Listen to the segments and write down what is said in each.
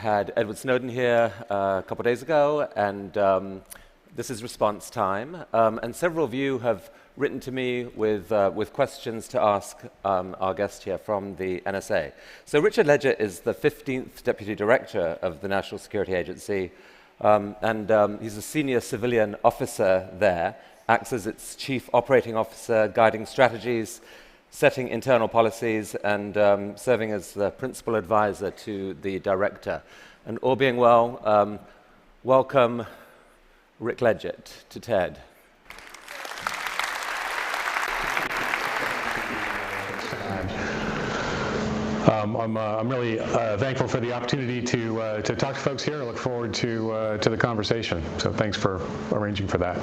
had Edward Snowden here a couple of days ago, and this is response time. And several of you have written to me with questions to ask our guest here from the NSA. So Richard Ledgett is the 15th Deputy Director of the National Security Agency, and he's a senior civilian officer there, acts as its Chief Operating Officer, guiding strategies, setting internal policies, and serving as the principal advisor to the director. And all being well, welcome Rick Ledgett to TED. I'm really thankful for the opportunity to talk to folks here. I look forward to the conversation. So thanks for arranging for that.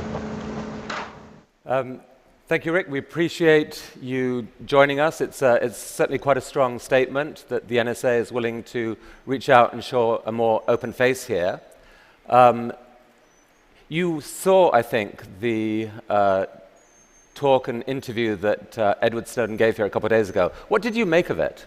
Thank you, Rick. We appreciate you joining us. It's certainly quite a strong statement that the NSA is willing to reach out and show a more open face here. You saw, I think, the talk and interview that Edward Snowden gave here a couple of days ago. What did you make of it?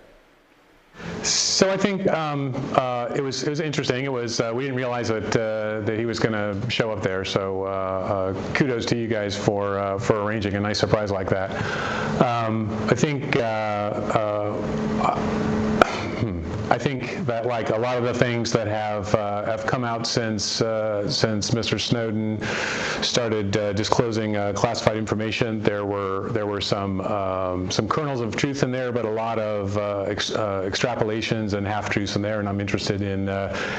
So I think it was interesting. It was we didn't realize that he was going to show up there. So kudos to you guys for arranging a nice surprise like that. I think that, like a lot of the things that have come out since Mr. Snowden started disclosing classified information, there were some kernels of truth in there, but a lot of extrapolations and half-truths in there, and I'm interested in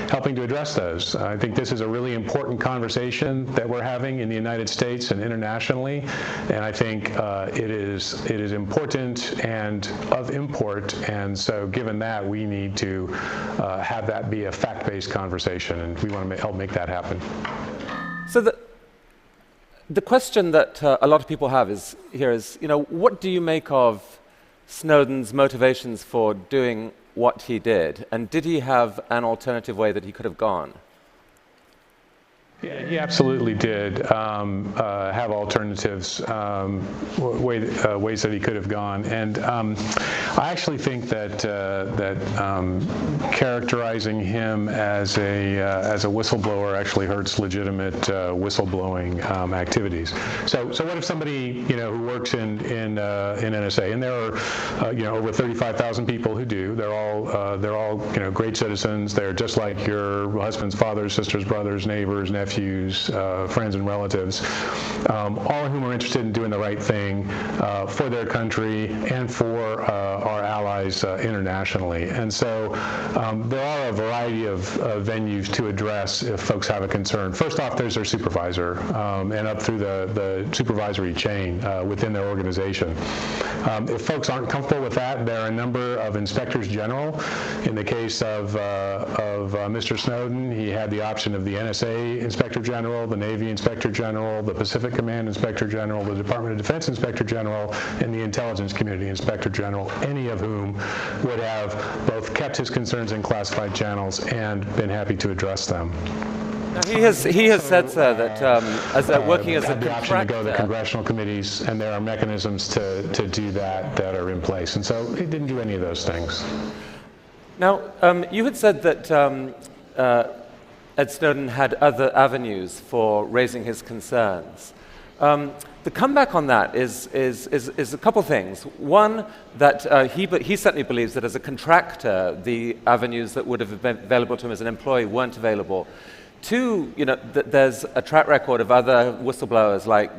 helping to address those. I think this is a really important conversation that we're having in the United States and internationally, and I think it is important and of import, and so given that, we need to have that be a fact-based conversation, and we want to help make that happen. So the question that a lot of people have is, what do you make of Snowden's motivations for doing what he did, and did he have an alternative way that he could have gone? Yeah, he absolutely did have alternatives, ways that he could have gone, and I actually think that characterizing him as a whistleblower actually hurts legitimate whistleblowing activities. So what if somebody who works in NSA, and there are over 35,000 people who do. They're all great citizens. They're just like your husband's fathers, sisters, brothers, neighbors, nephews, friends and relatives, all of whom are interested in doing the right thing for their country and for our allies internationally. And so there are a variety of venues to address if folks have a concern. First off, there's their supervisor, and up through the supervisory chain within their organization. If folks aren't comfortable with that, there are a number of inspectors general. In the case of Mr. Snowden, he had the option of the NSA Inspector General, the Navy Inspector General, the Pacific Command Inspector General, the Department of Defense Inspector General, and the Intelligence Community Inspector General, any of whom would have both kept his concerns in classified channels and been happy to address them. Now, he has said, sir, that working as a contractor, the option to go to the congressional committees, and there are mechanisms to do that are in place. And so he didn't do any of those things. Now, you had said that Ed Snowden had other avenues for raising his concerns. The comeback on that is a couple things. One, that he certainly believes that as a contractor, the avenues that would have been available to him as an employee weren't available. Two, that there's a track record of other whistleblowers like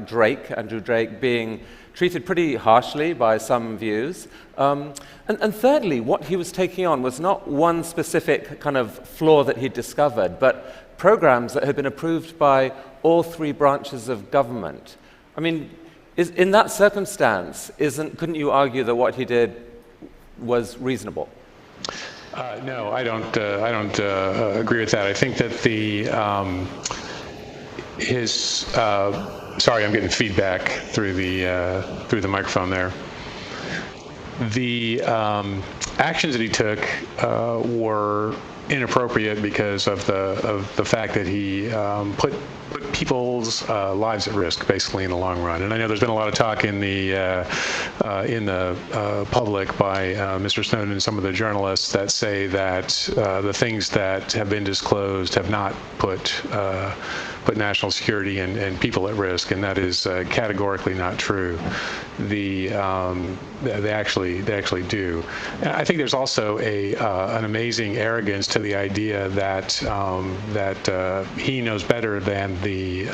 Andrew Drake, being treated pretty harshly by some views. And thirdly, what he was taking on was not one specific kind of flaw that he'd discovered, but programs that had been approved by all three branches of government. I mean, in that circumstance, couldn't you argue that what he did was reasonable? No, I don't agree with that. I think that sorry, I'm getting feedback through the microphone there. The actions that he took were inappropriate because of the fact that he put people's lives at risk, basically, in the long run. And I know there's been a lot of talk in the public by Mr. Snowden and some of the journalists that say that the things that have been disclosed have not put national security and people at risk, and that is categorically not true. They actually do. And I think there's also an amazing arrogance to the idea that he knows better than the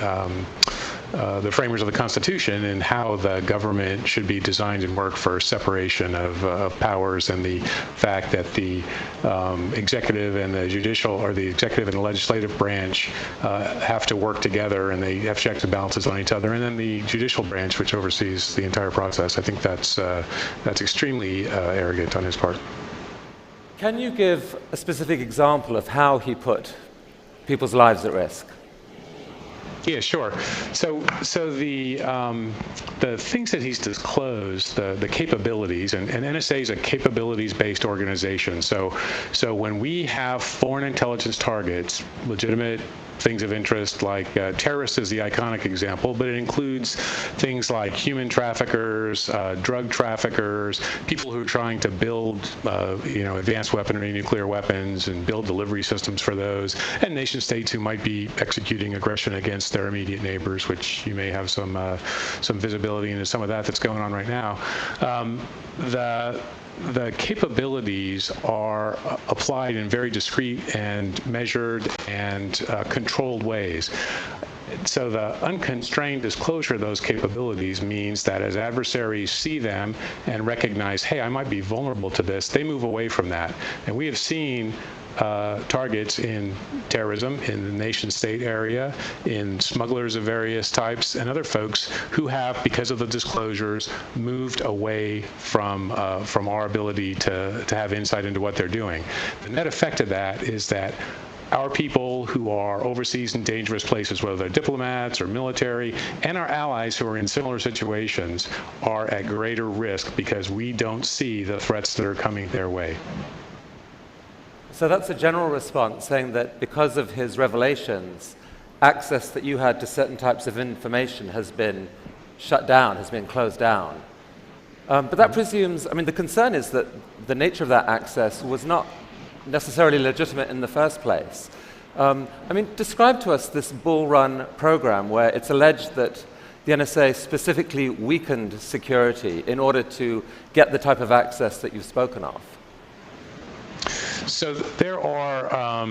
framers of the Constitution and how the government should be designed and work for separation of powers, and the fact that the executive and the judicial, or the executive and the legislative branch have to work together, and they have checks and balances on each other, and then the judicial branch, which oversees the entire process. I think that's extremely arrogant on his part. Can you give a specific example of how he put people's lives at risk? Yeah, sure. So the things that he's disclosed, the capabilities, and NSA is a capabilities-based organization. So when we have foreign intelligence targets, legitimate things of interest, like terrorists is the iconic example, but it includes things like human traffickers, drug traffickers, people who are trying to build advanced weaponry, nuclear weapons, and build delivery systems for those, and nation states who might be executing aggression against their immediate neighbors, which you may have some visibility into some of that's going on right now. The capabilities are applied in very discrete and measured and controlled ways. So the unconstrained disclosure of those capabilities means that as adversaries see them and recognize, hey, I might be vulnerable to this, they move away from that. And we have seen targets in terrorism, in the nation-state area, in smugglers of various types, and other folks who have, because of the disclosures, moved away from our ability to have insight into what they're doing. The net effect of that is that our people who are overseas in dangerous places, whether they're diplomats or military, and our allies who are in similar situations, are at greater risk because we don't see the threats that are coming their way. So that's a general response, saying that because of his revelations, access that you had to certain types of information has been shut down, has been closed down. But that presumes, the concern is that the nature of that access was not necessarily legitimate in the first place. Describe to us this Bull Run program where it's alleged that the NSA specifically weakened security in order to get the type of access that you've spoken of. So there are,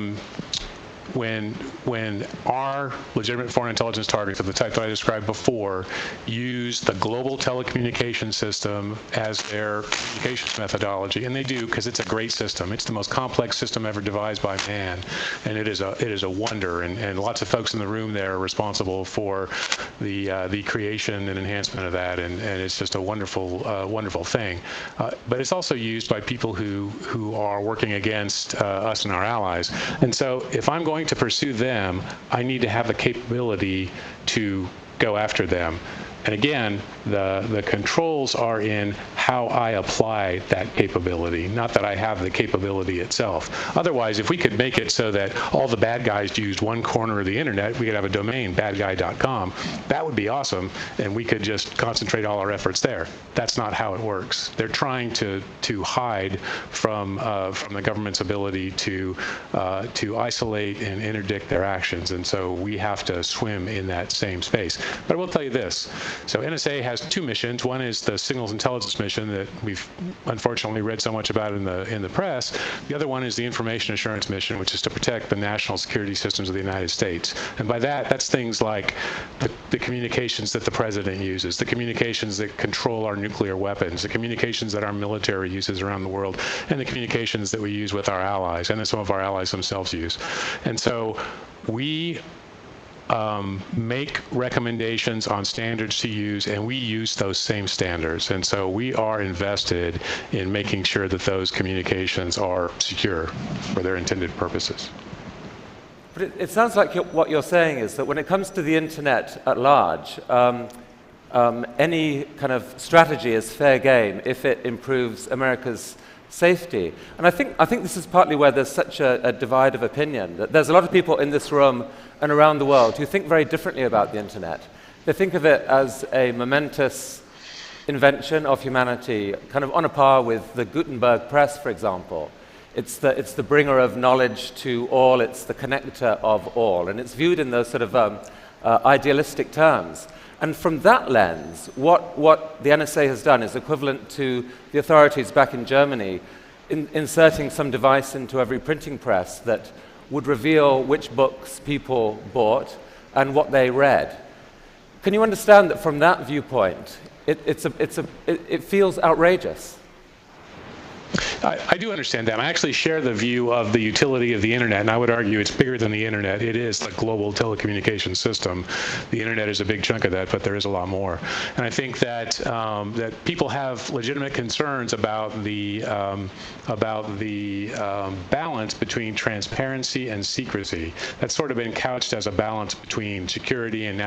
when our legitimate foreign intelligence targets of the type that I described before use the global telecommunication system as their communications methodology, and they do because it's a great system. It's the most complex system ever devised by man, and it is a wonder. And lots of folks in the room there are responsible for the creation and enhancement of that, and it's just a wonderful wonderful thing. But it's also used by people who are working against us and our allies. And so if I'm going to pursue them, I need to have the capability to go after them. And again, the controls are in how I apply that capability, not that I have the capability itself. Otherwise, if we could make it so that all the bad guys used one corner of the internet, we could have a domain, badguy.com. That would be awesome, and we could just concentrate all our efforts there. That's not how it works. They're trying to hide from the government's ability to isolate and interdict their actions, and so we have to swim in that same space. But I will tell you this. So NSA has two missions. One is the signals intelligence mission that we've unfortunately read so much about in the press. The other one is the information assurance mission, which is to protect the national security systems of the United States. And by that's things like the communications that the president uses, the communications that control our nuclear weapons, the communications that our military uses around the world, and the communications that we use with our allies, and that some of our allies themselves use. And so we make recommendations on standards to use, and we use those same standards. And so we are invested in making sure that those communications are secure for their intended purposes. But it sounds like what you're saying is that when it comes to the internet at large, any kind of strategy is fair game if it improves America's safety. And I think this is partly where there's such a divide of opinion, that there's a lot of people in this room and around the world who think very differently about the internet. They think of it as a momentous invention of humanity, kind of on a par with the Gutenberg press, for example. It's the bringer of knowledge to all, it's the connector of all, and it's viewed in those sort of idealistic terms. And from that lens, what the NSA has done is equivalent to the authorities back in Germany inserting some device into every printing press that would reveal which books people bought and what they read. Can you understand that from that viewpoint, it feels outrageous? I do understand that. I actually share the view of the utility of the internet, and I would argue it's bigger than the internet. It is the global telecommunications system. The internet is a big chunk of that, but there is a lot more. And I think that that people have legitimate concerns about the balance between transparency and secrecy. That's sort of been couched as a balance between security and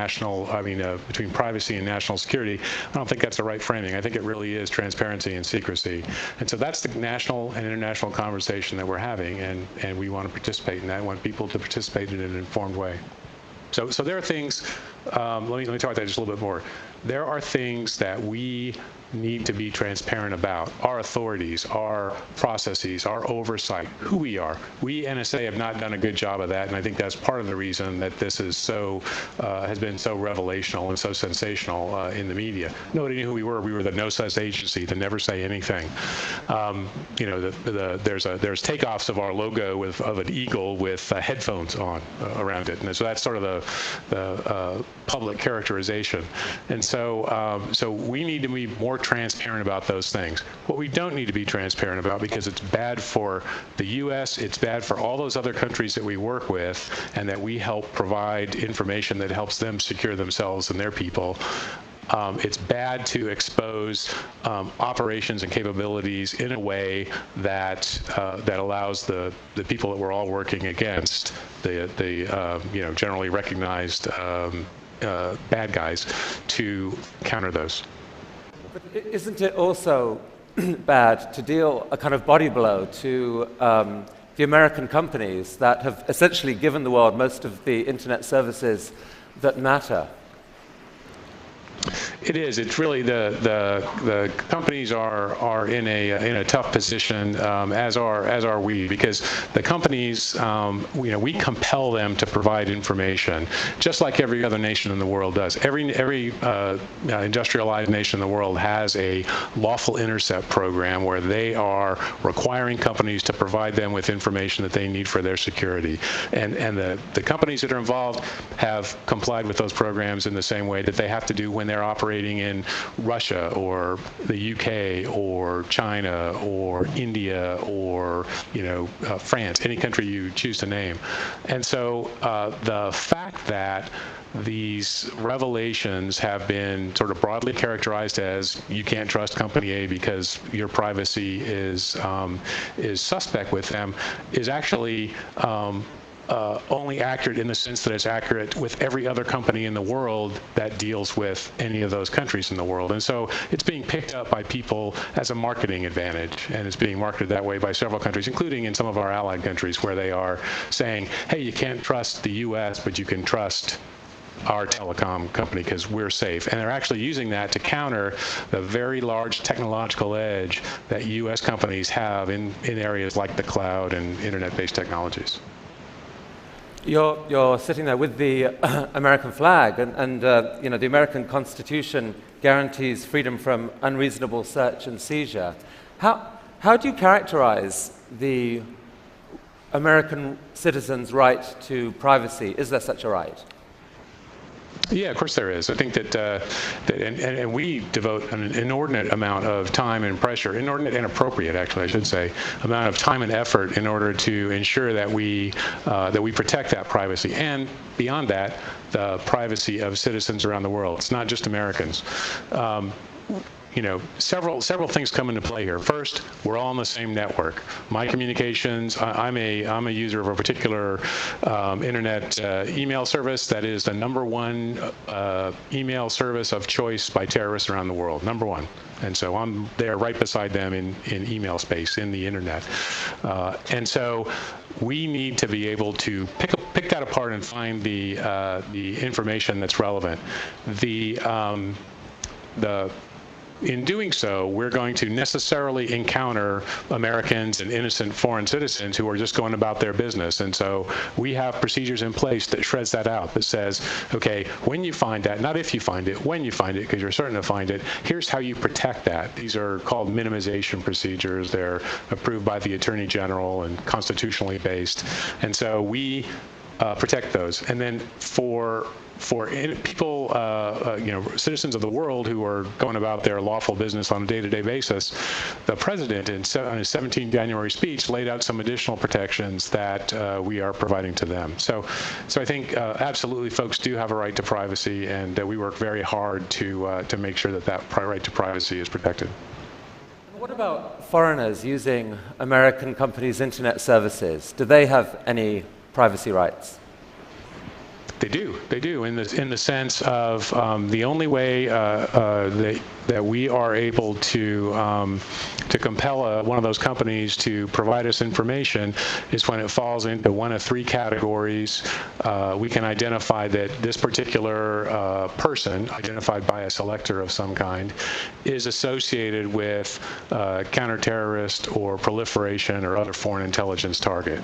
between privacy and national security. I don't think that's the right framing. I think it really is transparency and secrecy. And so that's the national and international conversation that we're having, and we want to participate in that. We want people to participate in an informed way. So there are things, let me talk about that just a little bit more. There are things that we need to be transparent about. Our authorities, our processes, our oversight, who we are. We, NSA, have not done a good job of that, and I think that's part of the reason that this is has been so revelational and so sensational in the media. Nobody knew who we were. We were the no-sus agency, the never say anything. There's takeoffs of our logo of an eagle with headphones on around it, and so that's sort of the public characterization. And so we need to be more transparent about those things. What we don't need to be transparent about, because it's bad for the U.S., it's bad for all those other countries that we work with, and that we help provide information that helps them secure themselves and their people. It's bad to expose operations and capabilities in a way that allows the people that we're all working against, the generally recognized bad guys, to counter those. But isn't it also bad to deal a kind of body blow to the American companies that have essentially given the world most of the internet services that matter? It is. It's really the companies are in a tough position, as are we, because the companies, we compel them to provide information, just like every other nation in the world does. Every industrialized nation in the world has a lawful intercept program where they are requiring companies to provide them with information that they need for their security, and the companies that are involved have complied with those programs in the same way that they have to do when they're operating in Russia or the UK or China or India or France, any country you choose to name. And so the fact that these revelations have been sort of broadly characterized as you can't trust company A because your privacy is suspect with them is actually only accurate in the sense that it's accurate with every other company in the world that deals with any of those countries in the world. And so it's being picked up by people as a marketing advantage, and it's being marketed that way by several countries, including in some of our allied countries, where they are saying, hey, you can't trust the US, but you can trust our telecom company because we're safe. And they're actually using that to counter the very large technological edge that US companies have in areas like the cloud and internet-based technologies. You're sitting there with the American flag, and the American Constitution guarantees freedom from unreasonable search and seizure. How do you characterize the American citizens' right to privacy? Is there such a right? Yeah, of course there is. I think that and we devote an inordinate amount of time and pressure, inordinate and appropriate, actually, I should say, amount of time and effort in order to ensure that we protect that privacy, and beyond that, the privacy of citizens around the world. It's not just Americans. several things come into play here. First, we're all on the same network. My communications, I'm a user of a particular internet email service that is the #1 email service of choice by terrorists around the world, #1. And so I'm there right beside them in email space, in the internet. And so we need to be able to pick that apart and find the information that's relevant. In doing so, we're going to necessarily encounter Americans and innocent foreign citizens who are just going about their business. And so we have procedures in place that shreds that out, that says, okay, when you find that, not if you find it, when you find it, because you're certain to find it, here's how you protect that. These are called minimization procedures. They're approved by the Attorney General and constitutionally based. And so we protect those. And then for people, citizens of the world who are going about their lawful business on a day-to-day basis, the president, on his 17 January speech, laid out some additional protections that we are providing to them. So I think absolutely folks do have a right to privacy, and we work very hard to make sure that right to privacy is protected. What about foreigners using American companies' internet services? Do they have any privacy rights? They do, in the sense of the only way that we are able to compel one of those companies to provide us information is when it falls into one of 3 categories. We can identify that this particular person, identified by a selector of some kind, is associated with counterterrorist or proliferation or other foreign intelligence target.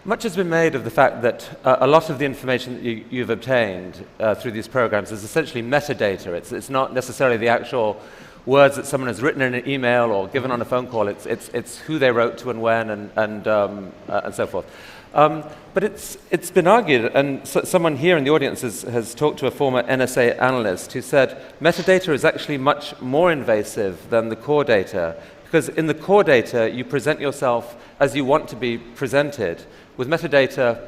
Much has been made of the fact that a lot of the information that you've obtained through these programs is essentially metadata. It's not necessarily the actual words that someone has written in an email or given on a phone call. It's who they wrote to and when and so forth. But it's been argued, and someone here in the audience has talked to a former NSA analyst who said metadata is actually much more invasive than the core data, because in the core data you present yourself as you want to be presented. With metadata,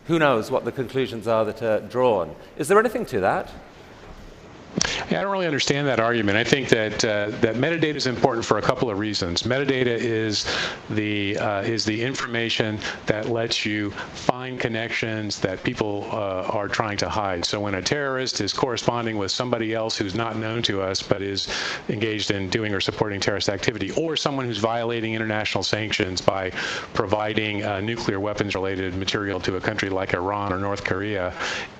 who knows what the conclusions are that are drawn. Is there anything to that? Yeah, I don't really understand that argument. I think that that metadata is important for a couple of reasons. Metadata is the information that lets you find connections that people are trying to hide. So when a terrorist is corresponding with somebody else who's not known to us but is engaged in doing or supporting terrorist activity, or someone who's violating international sanctions by providing nuclear weapons-related material to a country like Iran or North Korea,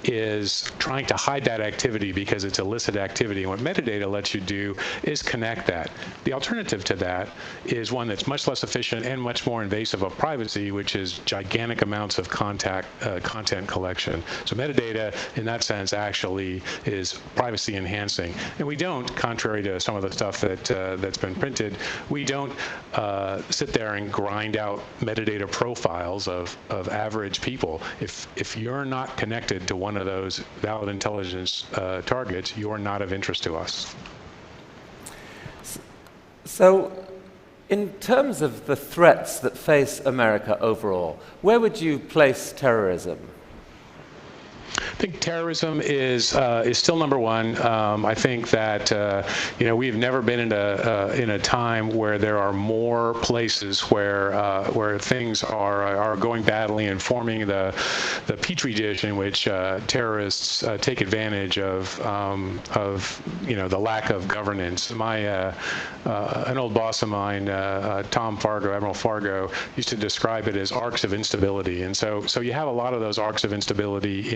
is trying to hide that activity because it's illicit activity. And what metadata lets you do is connect that. The alternative to that is one that's much less efficient and much more invasive of privacy, which is gigantic amounts of content collection. So metadata, in that sense, actually is privacy enhancing. And we don't, contrary to some of the stuff that's been printed, we don't sit there and grind out metadata profiles of average people. If you're not connected to one of those valid intelligence targets, you're not of interest to us. So, in terms of the threats that face America overall, where would you place terrorism? I think terrorism is still #1. I think that we've never been in a time where there are more places where things are going badly and forming the petri dish in which terrorists take advantage of the lack of governance. An old boss of mine, Tom Fargo, Admiral Fargo, used to describe it as arcs of instability, and so you have a lot of those arcs of instability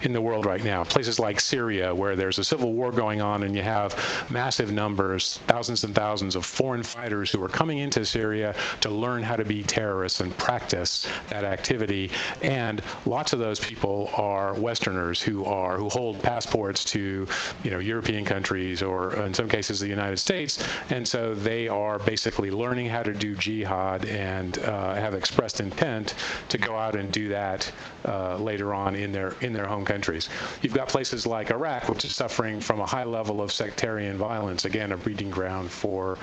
in the world right now. Places like Syria, where there's a civil war going on and you have massive numbers, thousands and thousands of foreign fighters who are coming into Syria to learn how to be terrorists and practice that activity. And lots of those people are Westerners who hold passports to European countries, or in some cases the United States. And so they are basically learning how to do jihad and have expressed intent to go out and do that later on in their home own countries. You've got places like Iraq, which is suffering from a high level of sectarian violence, again, a breeding ground for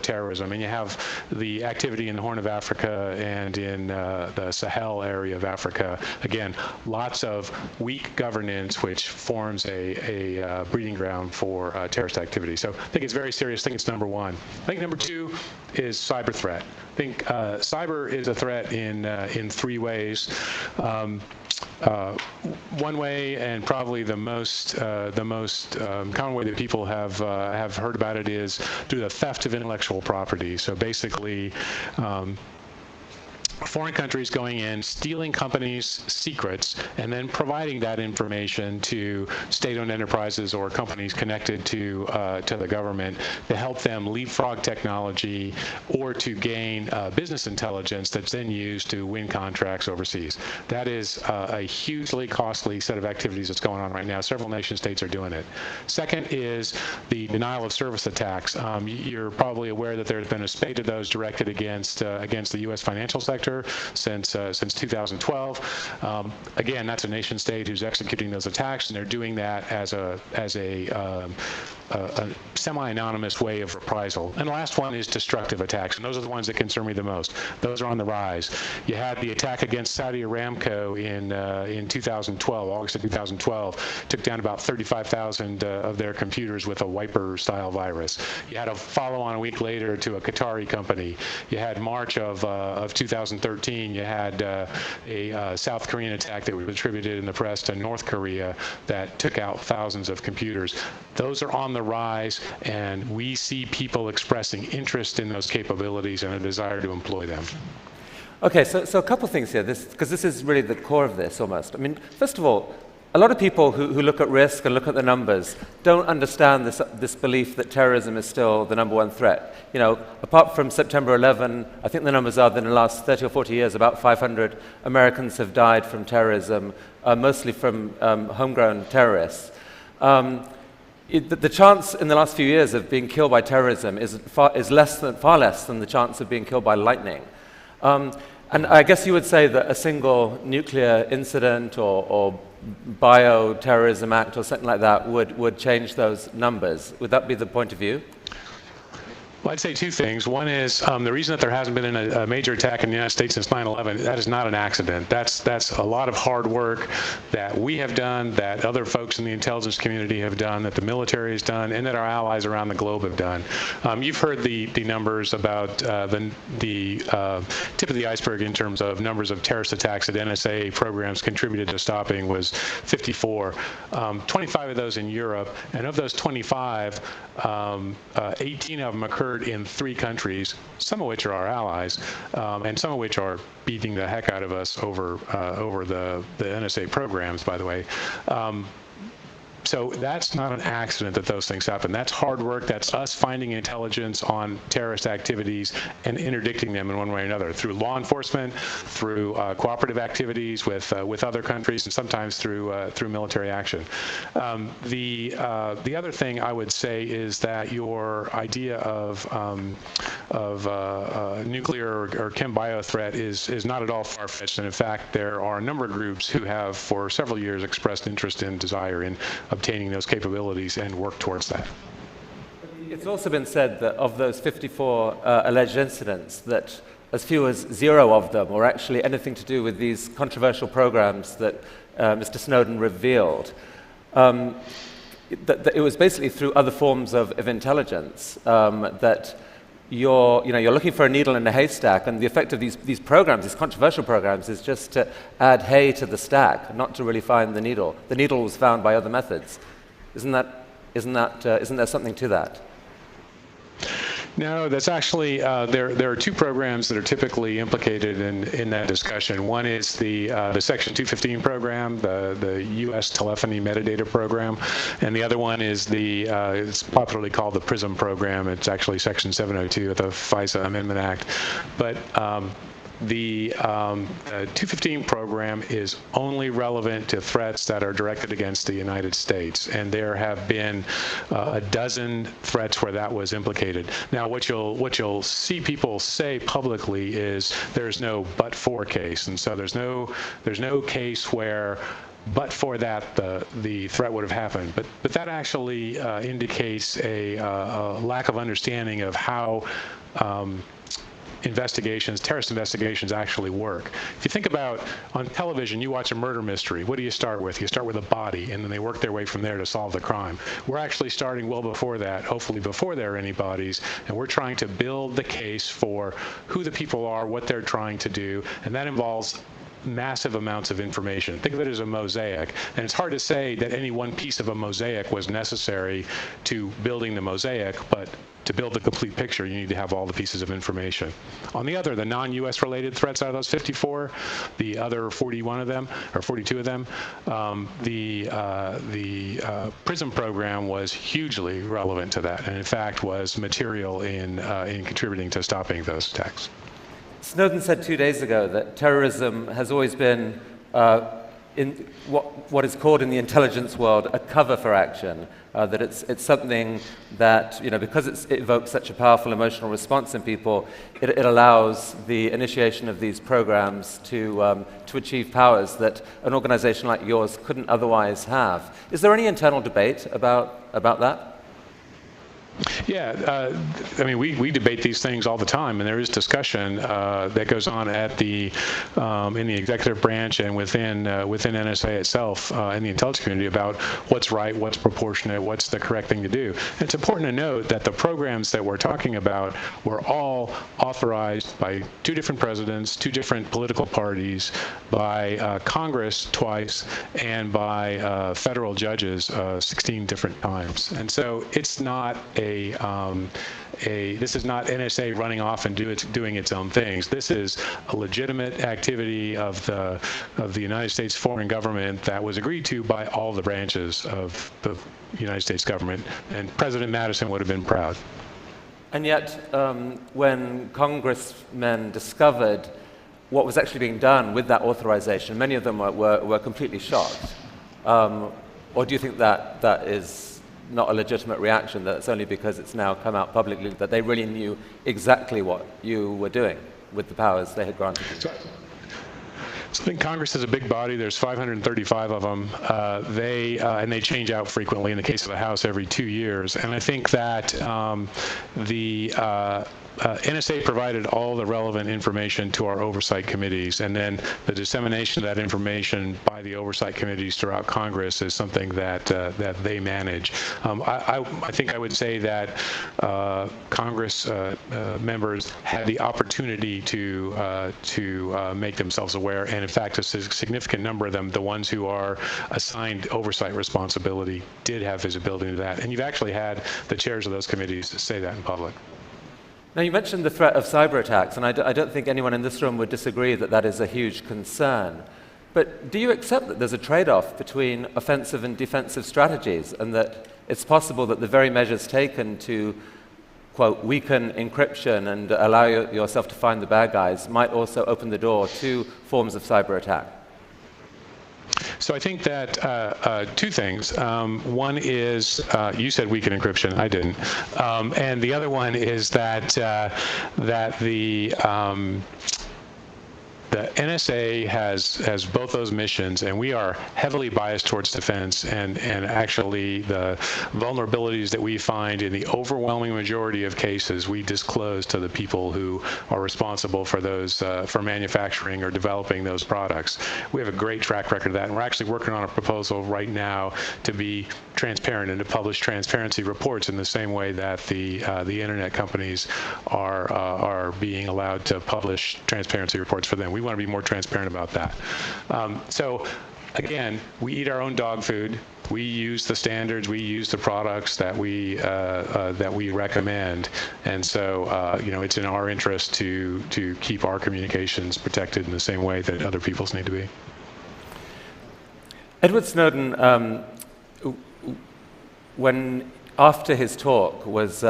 terrorism. And you have the activity in the Horn of Africa and in the Sahel area of Africa. Again, lots of weak governance, which forms a breeding ground for terrorist activity. So I think it's very serious. I think it's number one. I think number two is cyber threat. I think cyber is a threat in three ways. One way, and probably the most common way that people have heard about it, is through the theft of intellectual property. So basically, foreign countries going in, stealing companies' secrets, and then providing that information to state-owned enterprises or companies connected to the government to help them leapfrog technology or to gain business intelligence that's then used to win contracts overseas. That is a hugely costly set of activities that's going on right now. Several nation-states are doing it. Second is the denial of service attacks. You're probably aware that there's been a spate of those directed against the U.S. financial sector since 2012. Again, that's a nation state who's executing those attacks, and they're doing that as a semi-anonymous way of reprisal. And the last one is destructive attacks, and those are the ones that concern me the most. Those are on the rise. You had the attack against Saudi Aramco in 2012, August of 2012, took down about 35,000 of their computers with a wiper-style virus. You had a follow-on a week later to a Qatari company. You had March of 2013, you had a South Korean attack that was attributed in the press to North Korea that took out thousands of computers. Those are on the rise, and we see people expressing interest in those capabilities and a desire to employ them. Okay, so a couple things here, because this is really the core of this almost. I mean, first of all, a lot of people who look at risk and look at the numbers don't understand this belief that terrorism is still the number one threat. You know, apart from September 11, I think the numbers are that in the last 30 or 40 years, about 500 Americans have died from terrorism, mostly from homegrown terrorists. The chance in the last few years of being killed by terrorism is far less than the chance of being killed by lightning. And I guess you would say that a single nuclear incident or bioterrorism act or something like that would change those numbers. Would that be the point of view? Well, I'd say two things. One is the reason that there hasn't been a major attack in the United States since 9/11, that is not an accident. That's a lot of hard work that we have done, that other folks in the intelligence community have done, that the military has done, and that our allies around the globe have done. You've heard the numbers about the tip of the iceberg in terms of numbers of terrorist attacks that NSA programs contributed to stopping was 54. 25 of those in Europe, and of those 25, 18 of them occurred in 3 countries, some of which are our allies, and some of which are beating the heck out of us over the NSA programs, by the way. So that's not an accident that those things happen. That's hard work. That's us finding intelligence on terrorist activities and interdicting them in one way or another through law enforcement, through cooperative activities with other countries, and sometimes through military action. The other thing I would say is that your idea of nuclear or chem bio threat is not at all far-fetched, and in fact there are a number of groups who have for several years expressed interest and desire in obtaining those capabilities and work towards that. It's also been said that of those 54 alleged incidents, that as few as 0 of them were actually anything to do with these controversial programs that Mr. Snowden revealed. That it was basically through other forms of intelligence that you're looking for a needle in a haystack, and the effect of these programs, these controversial programs, is just to add hay to the stack, not to really find the needle. The needle was found by other methods. Isn't there something to that? No, that's actually, there are 2 programs that are typically implicated in that discussion. One is the Section 215 program, the U.S. telephony metadata program, and the other one is it's popularly called the PRISM program. It's actually Section 702 of the FISA Amendment Act. But the 215 program is only relevant to threats that are directed against the United States, and there have been a dozen threats where that was implicated. Now, what you'll see people say publicly is there's no but-for case, and so there's no case where but for that, the threat would have happened. But that actually indicates a lack of understanding of how terrorist investigations actually work. If you think about on television, you watch a murder mystery. What do you start with? You start with a body, and then they work their way from there to solve the crime. We're actually starting well before that, hopefully before there are any bodies, and we're trying to build the case for who the people are, what they're trying to do, and that involves massive amounts of information. Think of it as a mosaic, and it's hard to say that any one piece of a mosaic was necessary to building the mosaic, but to build the complete picture, you need to have all the pieces of information. On the other, the non-U.S. related threats out of those 54, the other 41 of them, or 42 of them, the PRISM program was hugely relevant to that, and in fact was material in contributing to stopping those attacks. Snowden said 2 days ago that terrorism has always been, in what is called in the intelligence world, a cover for action. That it's something that, because it evokes such a powerful emotional response in people, it allows the initiation of these programs to achieve powers that an organization like yours couldn't otherwise have. Is there any internal debate about that? Yeah, I mean, we debate these things all the time, and there is discussion that goes on at in the executive branch and within NSA itself and the intelligence community about what's right, what's proportionate, what's the correct thing to do. And it's important to note that the programs that we're talking about were all authorized by 2 different presidents, 2 different political parties, by Congress twice, and by federal judges 16 different times. And so it's not this is not NSA running off and doing its own things. This is a legitimate activity of the United States foreign government that was agreed to by all the branches of the United States government, and President Madison would have been proud. And yet, when congressmen discovered what was actually being done with that authorization, many of them were completely shocked. Or do you think that is not a legitimate reaction, that it's only because it's now come out publicly that they really knew exactly what you were doing with the powers they had granted you? So I think Congress is a big body. There's 535 of them. And they change out frequently. In the case of the House, every 2 years. And I think that NSA provided all the relevant information to our oversight committees, and then the dissemination of that information by the oversight committees throughout Congress is something that they manage. I think I would say that Congress members had the opportunity to make themselves aware, and in fact, a significant number of them, the ones who are assigned oversight responsibility, did have visibility to that. And you've actually had the chairs of those committees say that in public. Now, you mentioned the threat of cyber attacks, and I don't think anyone in this room would disagree that that is a huge concern. But do you accept that there's a trade-off between offensive and defensive strategies, and that it's possible that the very measures taken to, quote, weaken encryption and allow yourself to find the bad guys might also open the door to forms of cyber attack? So I think that 2 things. One is, you said weaken encryption, I didn't. And the other one is that the NSA has both those missions, and we are heavily biased towards defense, and actually the vulnerabilities that we find in the overwhelming majority of cases we disclose to the people who are responsible for those for manufacturing or developing those products. We have a great track record of that, and we're actually working on a proposal right now to be transparent and to publish transparency reports in the same way that the internet companies are being allowed to publish transparency reports for them. We want to be more transparent about that. So again, we eat our own dog food. We use the standards. We use the products that we recommend, and so it's in our interest to keep our communications protected in the same way that other people's need to be. Edward Snowden, when after his talk, was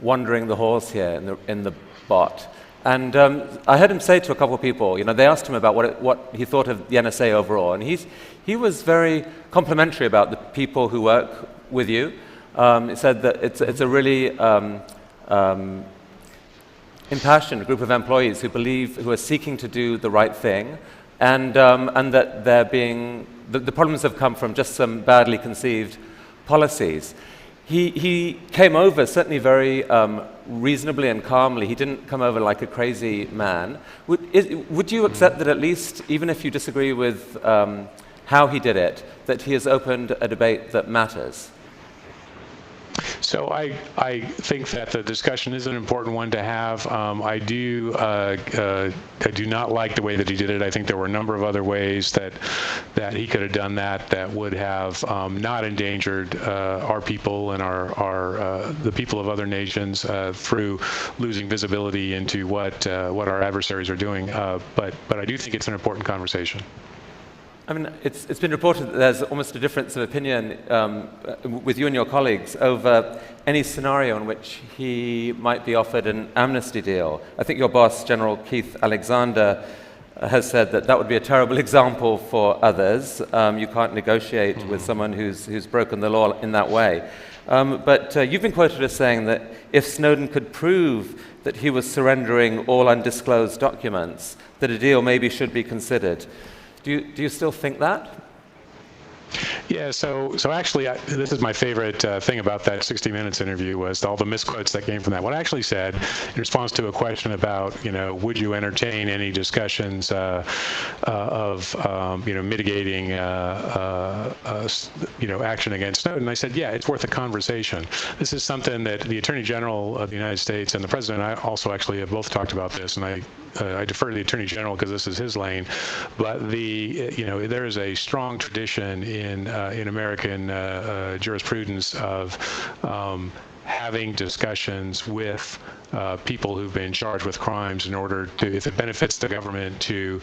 wandering the halls here in the bot. And I heard him say to a couple of people, they asked him about what he thought of the NSA overall, and he was very complimentary about the people who work with you. He said that it's a really impassioned group of employees who are seeking to do the right thing, and that they're being the problems have come from just some badly conceived policies. He came over certainly very reasonably and calmly. He didn't come over like a crazy man. Would you accept that at least, even if you disagree with how he did it, that he has opened a debate that matters? So I think that the discussion is an important one to have. I do not like the way that he did it. I think there were a number of other ways that he could have done that would have not endangered our people and the people of other nations through losing visibility into what our adversaries are doing. But I do think it's an important conversation. I mean, it's been reported that there's almost a difference of opinion with you and your colleagues over any scenario in which he might be offered an amnesty deal. I think your boss, General Keith Alexander, has said that would be a terrible example for others. You can't negotiate with someone who's broken the law in that way. But you've been quoted as saying that if Snowden could prove that he was surrendering all undisclosed documents, that a deal maybe should be considered. Do you still think that? Yeah, so actually, this is my favorite thing about that 60 Minutes interview was all the misquotes that came from that. What I actually said in response to a question about, would you entertain any discussions of, mitigating, action against Snowden, I said, yeah, it's worth a conversation. This is something that the Attorney General of the United States and the President and I also actually have both talked about this, and I defer to the Attorney General because this is his lane, but there is a strong tradition in American jurisprudence of having discussions with people who've been charged with crimes in order to, if it benefits the government to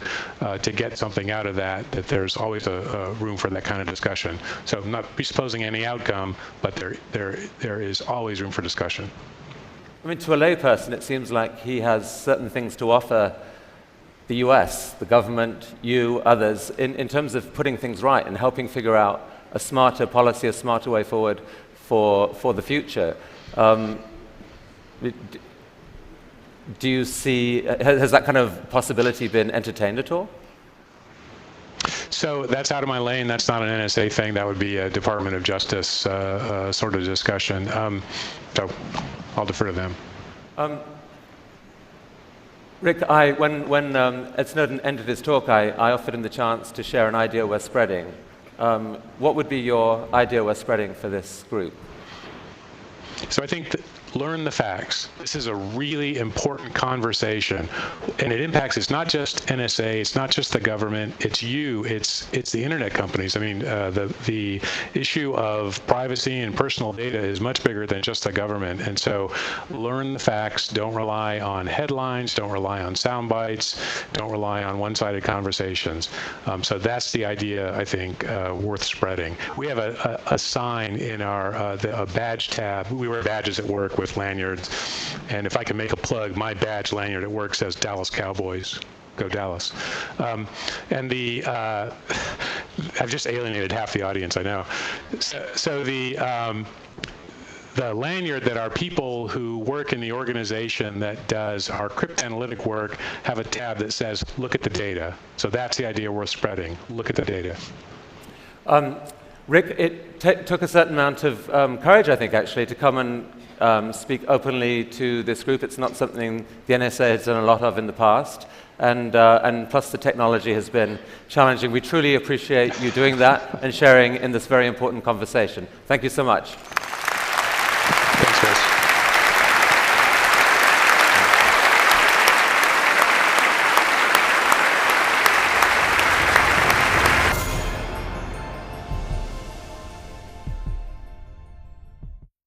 get something out of that there's always a room for that kind of discussion. So I'm not presupposing any outcome, but there is always room for discussion. I mean, to a layperson, it seems like he has certain things to offer the US, the government, you, others, in terms of putting things right and helping figure out a smarter policy, a smarter way forward for the future. Do you see, has that kind of possibility been entertained at all? So that's out of my lane. That's not an NSA thing. That would be a Department of Justice sort of discussion. So I'll defer to them. Rick, when Ed Snowden ended his talk, I offered him the chance to share an idea we're spreading. What would be your idea we're spreading for this group? So I think learn the facts. This is a really important conversation, and it impacts, it's not just NSA, it's not just the government, it's you, it's the internet companies. I mean, the issue of privacy and personal data is much bigger than just the government, and so learn the facts. Don't rely on headlines, don't rely on sound bites, don't rely on one-sided conversations. So that's the idea, I think, worth spreading. We have a sign in our a badge tab. We wear badges at work with lanyards, and if I can make a plug, my badge lanyard at work says Dallas Cowboys. Go Dallas. And I've just alienated half the audience, I know. So the lanyard that our people who work in the organization that does our cryptanalytic work have a tab that says, look at the data. So that's the idea worth spreading. Look at the data. Rick, it took a certain amount of courage, I think, actually, to come and speak openly to this group. It's not something the NSA has done a lot of in the past, and plus the technology has been challenging. We truly appreciate you doing that and sharing in this very important conversation. Thank you so much.